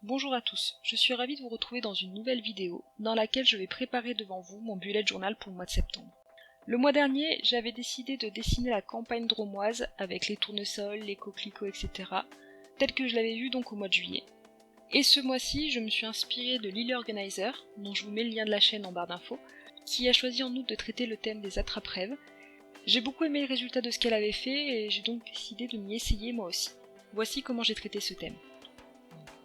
Bonjour à tous, je suis ravie de vous retrouver dans une nouvelle vidéo dans laquelle je vais préparer devant vous mon bullet journal pour le mois de septembre. Le mois dernier, j'avais décidé de dessiner la campagne drômoise avec les tournesols, les coquelicots, etc. tel que je l'avais vu donc au mois de juillet. Et ce mois-ci, je me suis inspirée de Lily Organizer, dont je vous mets le lien de la chaîne en barre d'infos, qui a choisi en août de traiter le thème des attrape-rêves. J'ai beaucoup aimé le résultat de ce qu'elle avait fait et j'ai donc décidé de m'y essayer moi aussi. Voici comment j'ai traité ce thème.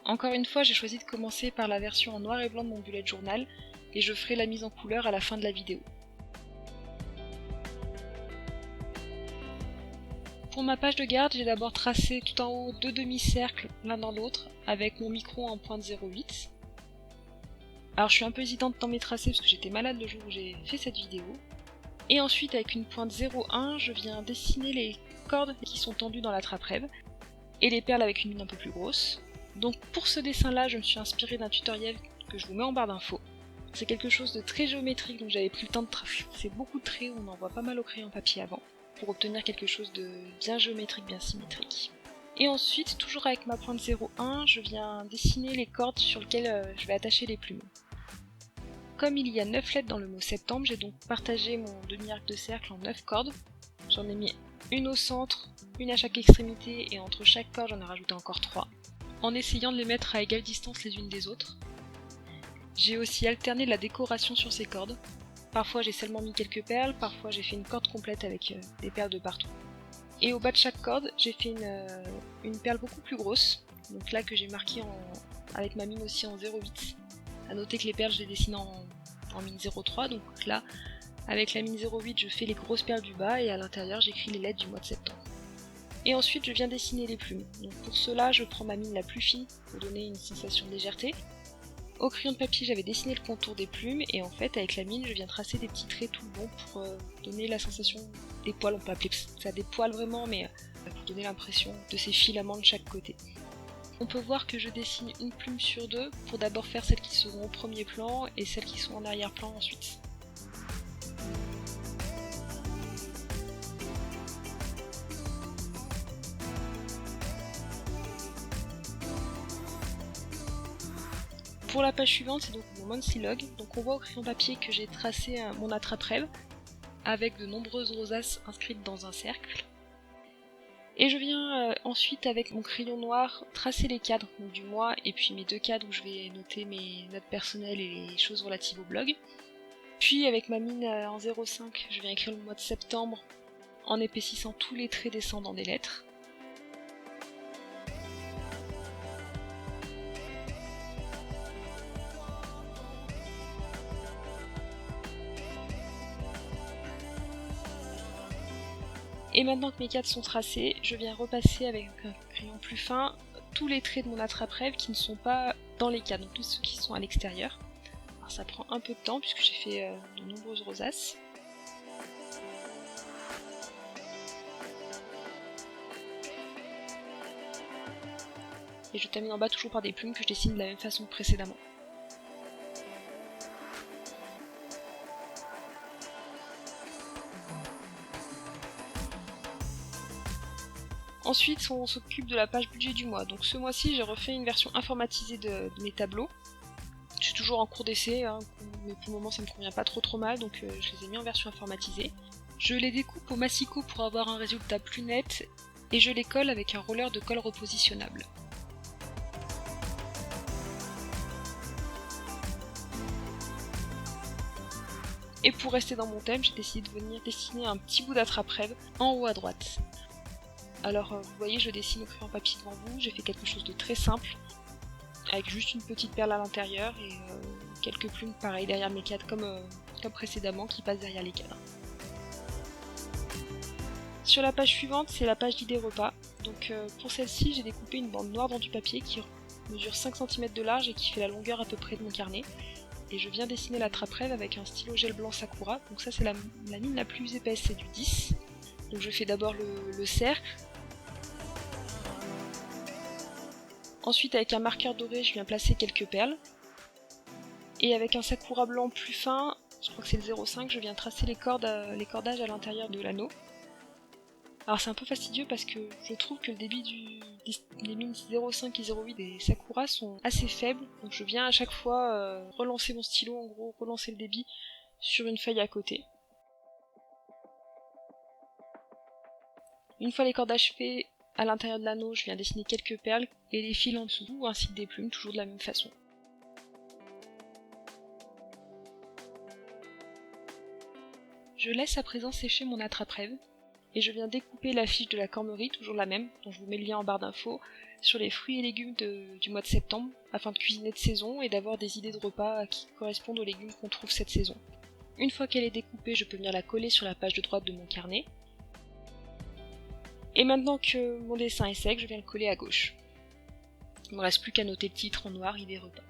Encore une fois, j'ai choisi de commencer par la version en noir et blanc de mon bullet journal et je ferai la mise en couleur à la fin de la vidéo. Pour ma page de garde, j'ai d'abord tracé tout en haut deux demi-cercles l'un dans l'autre avec mon micron en pointe 0,8. Alors je suis un peu hésitante dans mes tracés parce que j'étais malade le jour où j'ai fait cette vidéo. Et ensuite avec une pointe 0,1, je viens dessiner les cordes qui sont tendues dans la trappe-rêve et les perles avec une mine un peu plus grosse. Donc pour ce dessin là, je me suis inspirée d'un tutoriel que je vous mets en barre d'infos. C'est quelque chose de très géométrique, donc j'avais pris le temps de tracer beaucoup de traits, on en voit pas mal au crayon papier avant, pour obtenir quelque chose de bien géométrique, bien symétrique. Et ensuite, toujours avec ma pointe 0,1, je viens dessiner les cordes sur lesquelles je vais attacher les plumes. Comme il y a 9 lettres dans le mot septembre, j'ai donc partagé mon demi-arc de cercle en 9 cordes. J'en ai mis une au centre, une à chaque extrémité, et entre chaque corde j'en ai rajouté encore 3, en essayant de les mettre à égale distance les unes des autres. J'ai aussi alterné la décoration sur ces cordes. Parfois j'ai seulement mis quelques perles, parfois j'ai fait une corde complète avec des perles de partout. Et au bas de chaque corde, j'ai fait une perle beaucoup plus grosse, donc là que j'ai marqué avec ma mine aussi en 0,8. A noter que les perles je les dessine en mine 0,3, donc là avec la mine 0,8 je fais les grosses perles du bas et à l'intérieur j'écris les lettres du mois de septembre. Et ensuite je viens dessiner les plumes. Donc pour cela je prends ma mine la plus fine pour donner une sensation de légèreté. Au crayon de papier j'avais dessiné le contour des plumes et en fait avec la mine je viens tracer des petits traits tout le long pour donner la sensation des poils, on peut appeler ça des poils vraiment, mais pour donner l'impression de ces filaments de chaque côté. On peut voir que je dessine une plume sur deux pour d'abord faire celles qui seront au premier plan et celles qui sont en arrière-plan ensuite. Pour la page suivante, c'est donc mon monthly log. Donc on voit au crayon papier que j'ai tracé mon attrape-rêve avec de nombreuses rosaces inscrites dans un cercle. Et je viens ensuite avec mon crayon noir tracer les cadres du mois et puis mes deux cadres où je vais noter mes notes personnelles et les choses relatives au blog. Puis avec ma mine en 0,5, je viens écrire le mois de septembre en épaississant tous les traits descendants des lettres. Et maintenant que mes cadres sont tracés, je viens repasser avec un crayon plus fin tous les traits de mon attrape-rêve qui ne sont pas dans les cadres, donc tous ceux qui sont à l'extérieur. Alors ça prend un peu de temps puisque j'ai fait de nombreuses rosaces. Et je termine en bas toujours par des plumes que je dessine de la même façon que précédemment. Ensuite, on s'occupe de la page budget du mois. Donc ce mois-ci, j'ai refait une version informatisée de mes tableaux. Je suis toujours en cours d'essai, hein, mais pour le moment ça me convient pas trop mal, donc je les ai mis en version informatisée. Je les découpe au massicot pour avoir un résultat plus net, et je les colle avec un roller de colle repositionnable. Et pour rester dans mon thème, j'ai décidé de venir dessiner un petit bout d'attrape-rêve en haut à droite. Alors vous voyez, je dessine au crayon papier devant vous, j'ai fait quelque chose de très simple, avec juste une petite perle à l'intérieur et quelques plumes pareil derrière mes cadres comme précédemment qui passent derrière les cadres. Sur la page suivante, c'est la page d'idées repas. Donc pour celle-ci, j'ai découpé une bande noire dans du papier qui mesure 5 cm de large et qui fait la longueur à peu près de mon carnet. Et je viens dessiner la trappe-rêve avec un stylo gel blanc Sakura. Donc ça c'est la mine la plus épaisse, c'est du 10. Donc je fais d'abord le cercle. Ensuite avec un marqueur doré, je viens placer quelques perles. Et avec un Sakura blanc plus fin, je crois que c'est le 0,5, je viens tracer les cordages à l'intérieur de l'anneau. Alors c'est un peu fastidieux parce que je trouve que le débit des mines 0,5 et 0,8 des Sakura sont assez faibles, donc je viens à chaque fois relancer mon stylo, en gros relancer le débit sur une feuille à côté. Une fois les cordages faits, à l'intérieur de l'anneau, je viens dessiner quelques perles et les fils en dessous, ainsi que des plumes, toujours de la même façon. Je laisse à présent sécher mon attrape-rêve, et je viens découper la fiche de la cormerie, toujours la même, dont je vous mets le lien en barre d'infos, sur les fruits et légumes du mois de septembre, afin de cuisiner de saison et d'avoir des idées de repas qui correspondent aux légumes qu'on trouve cette saison. Une fois qu'elle est découpée, je peux venir la coller sur la page de droite de mon carnet. Et maintenant que mon dessin est sec, je viens le coller à gauche. Il ne me reste plus qu'à noter le titre en noir, idées repas.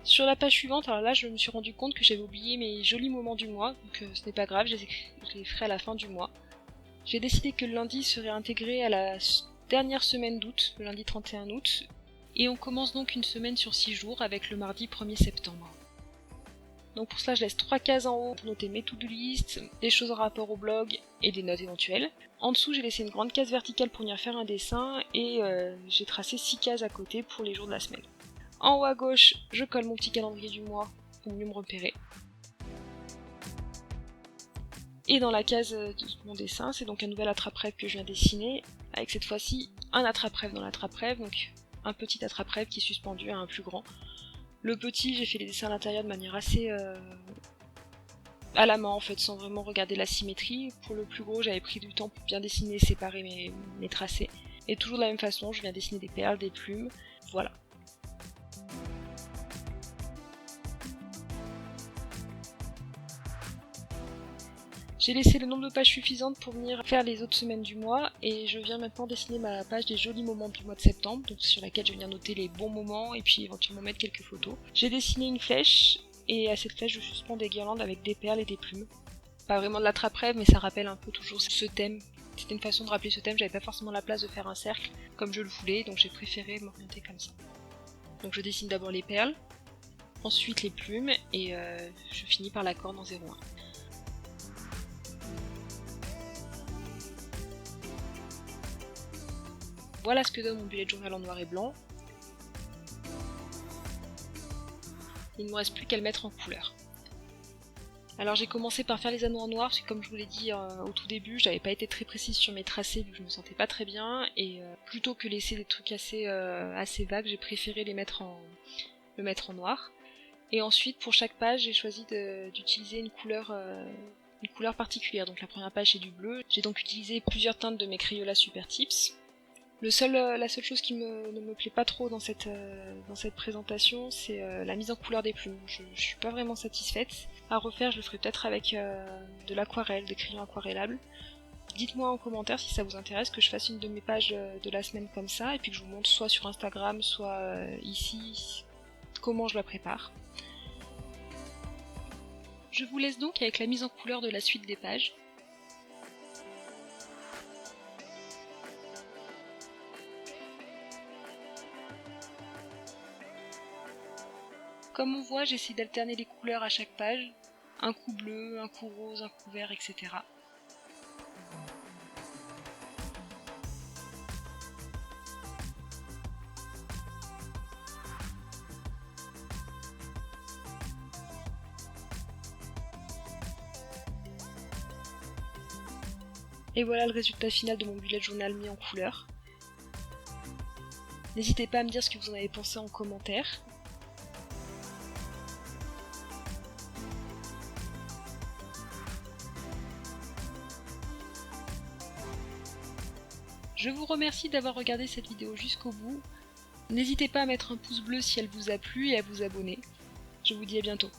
Sur la page suivante, alors là je me suis rendu compte que j'avais oublié mes jolis moments du mois, donc ce n'est pas grave, je les ferai à la fin du mois. J'ai décidé que le lundi serait intégré à la dernière semaine d'août, le lundi 31 août, et on commence donc une semaine sur 6 jours avec le mardi 1er septembre. Donc pour cela je laisse 3 cases en haut pour noter mes to-do list, des choses en rapport au blog et des notes éventuelles. En dessous j'ai laissé une grande case verticale pour venir faire un dessin et j'ai tracé 6 cases à côté pour les jours de la semaine. En haut à gauche, je colle mon petit calendrier du mois pour mieux me repérer. Et dans la case de mon dessin, c'est donc un nouvel attrape-rêve que je viens dessiner, avec cette fois-ci un attrape-rêve dans l'attrape-rêve, donc un petit attrape-rêve qui est suspendu à un plus grand. Le petit, j'ai fait les dessins à l'intérieur de manière assez à la main en fait, sans vraiment regarder la symétrie. Pour le plus gros, j'avais pris du temps pour bien dessiner et séparer mes tracés. Et toujours de la même façon, je viens dessiner des perles, des plumes, voilà. J'ai laissé le nombre de pages suffisantes pour venir faire les autres semaines du mois et je viens maintenant dessiner ma page des jolis moments du mois de septembre, donc sur laquelle je viens noter les bons moments et puis éventuellement mettre quelques photos. J'ai dessiné une flèche et à cette flèche je suspends des guirlandes avec des perles et des plumes. Pas vraiment de l'attrape-rêve mais ça rappelle un peu toujours ce thème. C'était une façon de rappeler ce thème, j'avais pas forcément la place de faire un cercle comme je le voulais, donc j'ai préféré m'orienter comme ça. Donc je dessine d'abord les perles, ensuite les plumes et je finis par la corne en 0,1. Voilà ce que donne mon bullet journal en noir et blanc. Il ne me reste plus qu'à le mettre en couleur. Alors j'ai commencé par faire les anneaux en noir, parce que comme je vous l'ai dit au tout début, j'avais pas été très précise sur mes tracés vu que je me sentais pas très bien, et plutôt que laisser des trucs assez vagues, j'ai préféré le mettre en noir. Et ensuite pour chaque page j'ai choisi d'utiliser une couleur particulière. Donc la première page c'est du bleu, j'ai donc utilisé plusieurs teintes de mes Crayola Super Tips. La seule chose qui ne me plaît pas trop dans cette présentation, c'est la mise en couleur des plumes. Je suis pas vraiment satisfaite. À refaire, je le ferai peut-être avec de l'aquarelle, des crayons aquarellables. Dites-moi en commentaire si ça vous intéresse que je fasse une de mes pages de la semaine comme ça, et puis que je vous montre soit sur Instagram, soit ici, comment je la prépare. Je vous laisse donc avec la mise en couleur de la suite des pages. Comme on voit, j'essaie d'alterner les couleurs à chaque page, un coup bleu, un coup rose, un coup vert, etc. Et voilà le résultat final de mon bullet journal mis en couleur. N'hésitez pas à me dire ce que vous en avez pensé en commentaire. Je vous remercie d'avoir regardé cette vidéo jusqu'au bout. N'hésitez pas à mettre un pouce bleu si elle vous a plu et à vous abonner. Je vous dis à bientôt.